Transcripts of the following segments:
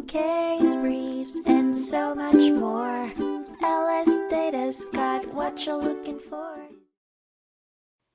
case briefs, and so much more. LSData's got what you're looking for.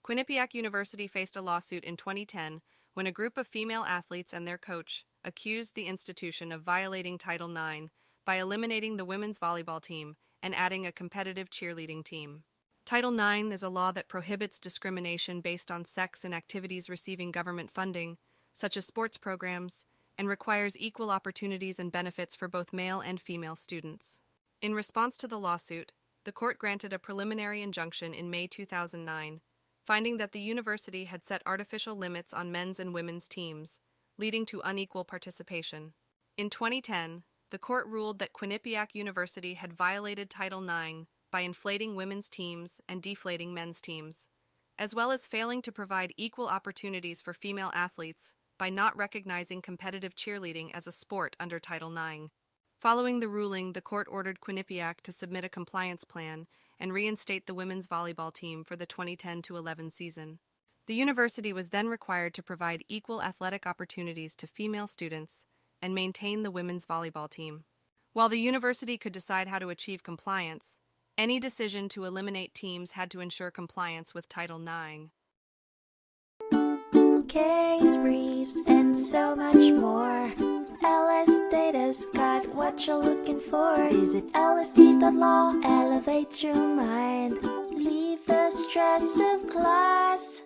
Quinnipiac University faced a lawsuit in 2010 when a group of female athletes and their coach accused the institution of violating Title IX by eliminating the women's volleyball team and adding a competitive cheerleading team. Title IX is a law that prohibits discrimination based on sex in activities receiving government funding, such as sports programs, and requires equal opportunities and benefits for both male and female students. In response to the lawsuit, the court granted a preliminary injunction in May 2009, finding that the university had set artificial limits on men's and women's teams, leading to unequal participation. In 2010, the court ruled that Quinnipiac University had violated Title IX by inflating women's teams and deflating men's teams, as well as failing to provide equal opportunities for female athletes by not recognizing competitive cheerleading as a sport under Title IX. Following the ruling, the court ordered Quinnipiac to submit a compliance plan and reinstate the women's volleyball team for the 2010-11 season. The university was then required to provide equal athletic opportunities to female students and maintain the women's volleyball team. While the university could decide how to achieve compliance, any decision to eliminate teams had to ensure compliance with Title IX. Case briefs, and so much more. LSData's got what you're looking for. Visit lsd.law, elevate your mind. Leave the stress of class.